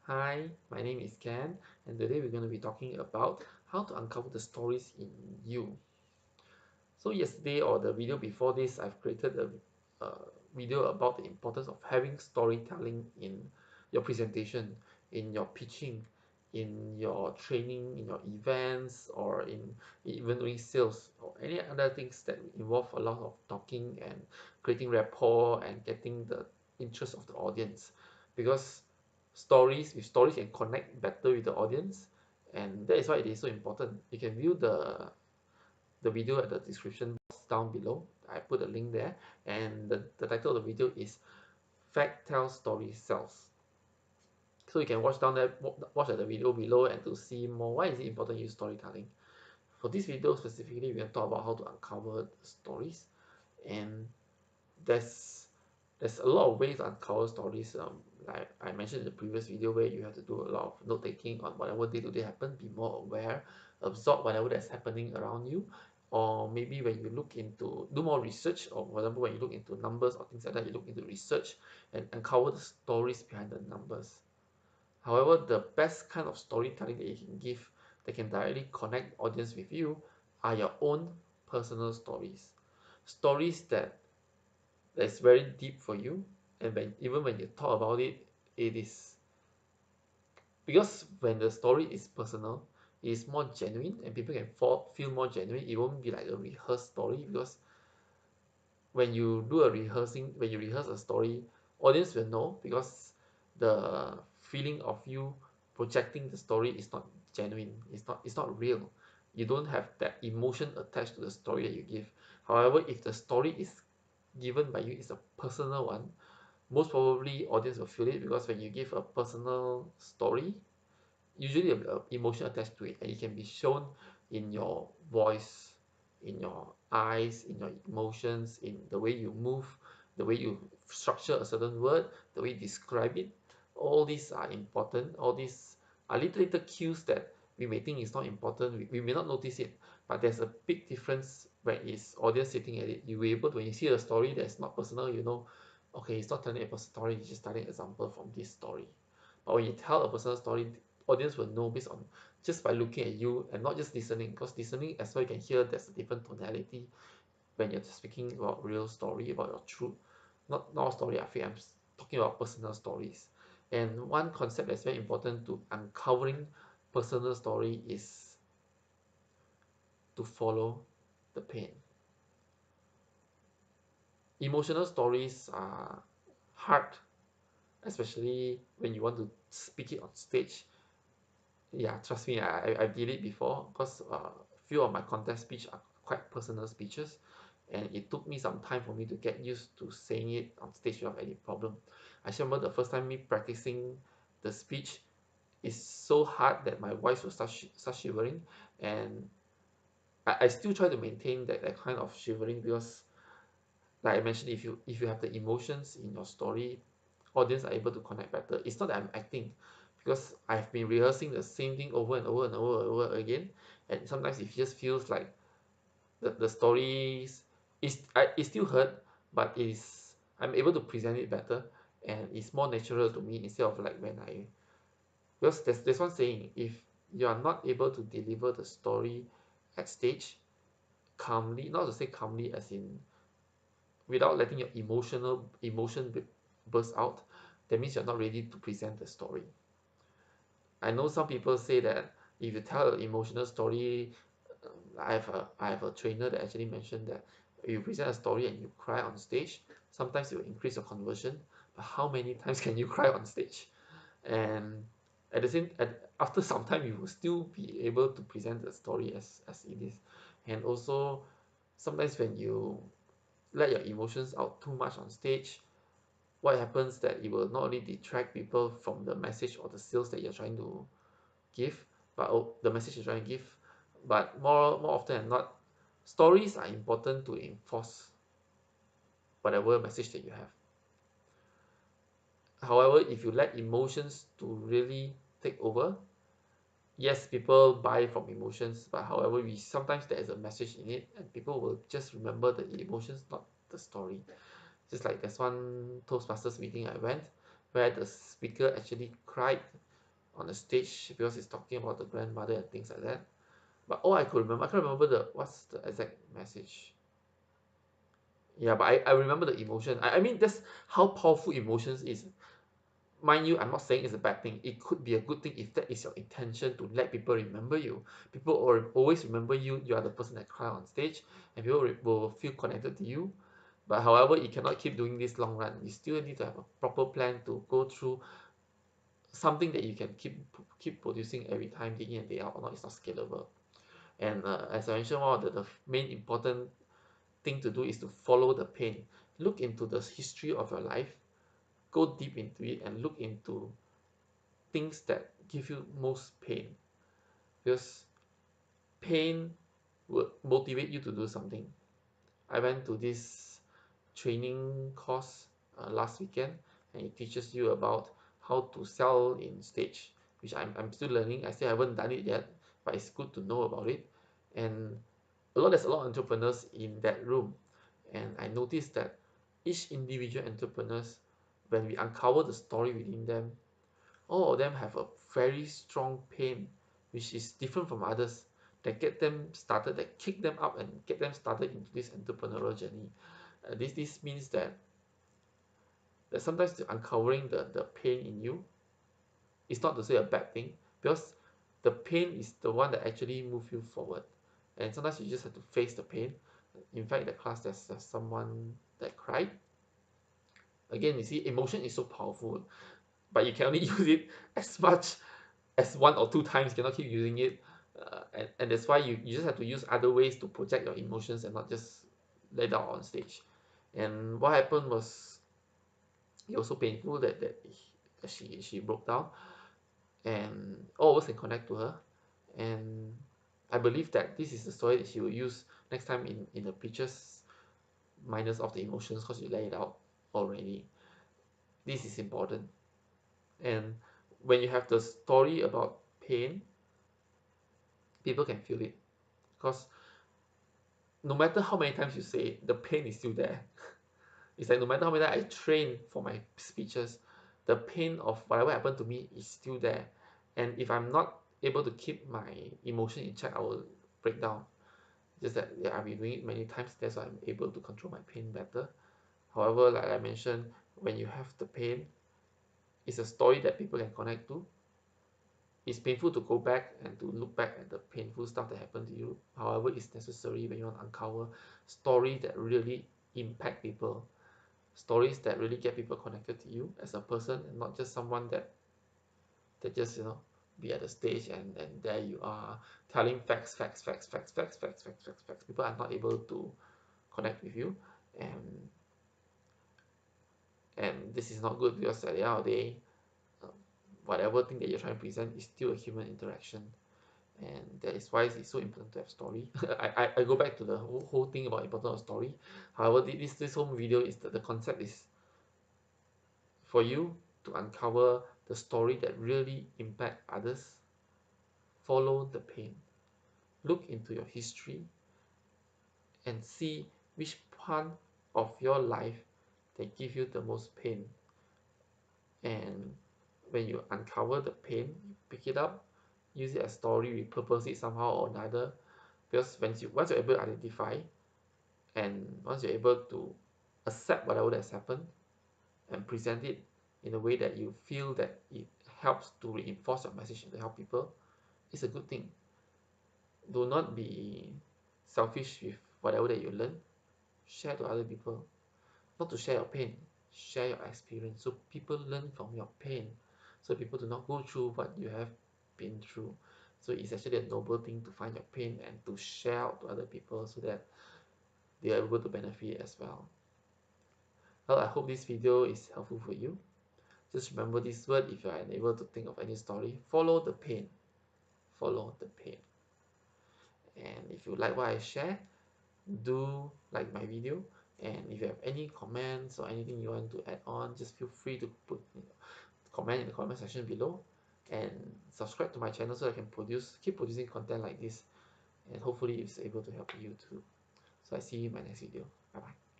Hi, my name is Ken, and today we're going to be talking about how to uncover the stories in you. So yesterday or the video before this, I've created a video about the importance of having storytelling in your presentation, in your pitching, in your training, in your events, or in even doing sales or any other things that involve a lot of talking and creating rapport and getting the interest of the audience. Because stories can connect better with the audience, and that is why it is so important. You can view the video at the description box down below. I put a link there, and the title of the video is Fact Tells Story Sells. So you can watch down there, watch at the video below, and to see more why is it important to use storytelling. For this video specifically, we're going to talk about how to uncover the stories, and there's there's a lot of ways to uncover stories. Like I mentioned in the previous video, where you have to do a lot of note taking on whatever day-to-day happen, be more aware, absorb whatever that's happening around you, or maybe when you look into do more research, or for example when you look into numbers or things like that, you look into research and uncover the stories behind the numbers. However, the best kind of storytelling that you can give that can directly connect audience with you are your own personal stories. Stories that's very deep for you, and even when you talk about it, it is because when the story is personal, it is more genuine and people can feel more genuine. It won't be like a rehearsed story, because when you rehearse a story, audience will know, because the feeling of you projecting the story is not genuine, it's not real. You don't have that emotion attached to the story that you give. However, if the story is given by you is a personal one, most probably audience will feel it, because when you give a personal story, usually a emotion attached to it, and it can be shown in your voice, in your eyes, in your emotions, in the way you move, the way you structure a certain word, the way you describe it. All these are important. All these are little cues that we may think is not important. We may not notice it, but there's a big difference when it's audience sitting at it. You will be able to, when you see a story that's not personal, you know, okay, it's not telling a personal story, it's just telling an example from this story. But when you tell a personal story, audience will know based on just by looking at you and not just listening, because listening as well you can hear there's a different tonality when you're speaking about real story, about your truth. Not all story I feel I'm talking about personal stories. And one concept that's very important to uncovering personal story is to follow the pain. Emotional stories are hard, especially when you want to speak it on stage. Yeah, trust me, I did it before, because few of my contest speech are quite personal speeches, and it took me some time for me to get used to saying it on stage without any problem. I still remember the first time me practicing the speech is so hard that my voice will start shivering, and I still try to maintain that kind of shivering, because like I mentioned, if you have the emotions in your story, audience are able to connect better. It's not that I'm acting, because I've been rehearsing the same thing over and over and over and over again, and sometimes it just feels like the stories is still heard, but is I'm able to present it better, and it's more natural to me, instead of like when I because there's one saying, if you are not able to deliver the story at stage calmly, not to say calmly as in without letting your emotion burst out, that means you're not ready to present the story. I know some people say that if you tell an emotional story, I have a trainer that actually mentioned that if you present a story and you cry on stage, sometimes it will increase your conversion. But how many times can you cry on stage? And after some time, you will still be able to present the story as it is. And also, sometimes when you let your emotions out too much on stage, what happens that it will not only detract people from the message or the sales that you're trying to give, but the message you're trying to give. But more often than not, stories are important to enforce whatever message that you have. However, if you let emotions to really take over, yes, people buy from emotions, but however, we sometimes there is a message in it, and people will just remember the emotions, not the story. Just like there's one Toastmasters meeting I went, where the speaker actually cried on the stage because he's talking about the grandmother and things like that. But all I could remember, I can't remember what's the exact message. Yeah, but I remember the emotion. I mean, that's how powerful emotions is. Mind you, I'm not saying it's a bad thing. It could be a good thing if that is your intention to let people remember you. People always remember you. You are the person that cried on stage, and people will feel connected to you. But however, you cannot keep doing this long run. You still need to have a proper plan to go through something that you can keep producing every time, day in and day out, or not, it's not scalable. And as I mentioned, one of the main important thing to do is to follow the pain. Look into the history of your life, go deep into it, and look into things that give you most pain, because pain will motivate you to do something. I went to this training course last weekend, and it teaches you about how to sell in stage, which I'm still learning. I still haven't done it yet, but it's good to know about it. And there's a lot of entrepreneurs in that room, and I noticed that each individual entrepreneurs, when we uncover the story within them, all of them have a very strong pain which is different from others, that get them started, that kick them up and get them started into this entrepreneurial journey. This means that sometimes uncovering the pain in you is not to say a bad thing, because the pain is the one that actually move you forward. And sometimes you just have to face the pain. In fact, in the class, there's someone that cried. Again, you see, emotion is so powerful, but you can only use it as much as 1 or 2 times. You cannot keep using it. And that's why you just have to use other ways to project your emotions and not just let it out on stage. And what happened was, it was so painful that she broke down, and all of us can connect to her. And I believe that this is the story that she will use next time in the pictures, minus of the emotions, because you lay it out already. This is important. And when you have the story about pain, people can feel it, because no matter how many times you say it, the pain is still there. It's like no matter how many times I train for my speeches, the pain of whatever happened to me is still there. And if I'm not able to keep my emotion in check, I will break down. Just that, yeah, I've been doing it many times, that's why I'm able to control my pain better. However, like I mentioned, when you have the pain, it's a story that people can connect to. It's painful to go back and to look back at the painful stuff that happened to you. However, it's necessary when you want to uncover stories that really impact people, stories that really get people connected to you as a person, and not just someone that just be at the stage, and there you are telling facts. People are not able to connect with you, and this is not good, because at the end of the day, um, whatever thing that you're trying to present is still a human interaction. And that is why it's so important to have story. I go back to the whole thing about importance of story. However, this whole video is the concept is for you to uncover the story that really impact others. Follow the pain. Look into your history and see which part of your life that give you the most pain. And when you uncover the pain, you pick it up, use it as story, repurpose it somehow or another. Because once you're able to identify, and once you're able to accept whatever that's happened and present it in a way that you feel that it helps to reinforce your message and to help people, it's a good thing. Do not be selfish with whatever that you learn. Share to other people, not to share your pain, share your experience, so people learn from your pain, so people do not go through what you have been through. So it's actually a noble thing to find your pain and to share out to other people, so that they are able to benefit as well. Well, I hope this video is helpful for you. Just remember this word: if you are unable to think of any story, follow the pain. Follow the pain. And if you like what I share, do like my video. And if you have any comments or anything you want to add on, just feel free to put comment in the comment section below, and subscribe to my channel so I can keep producing content like this, and hopefully it's able to help you too. So I see you in my next video. Bye bye.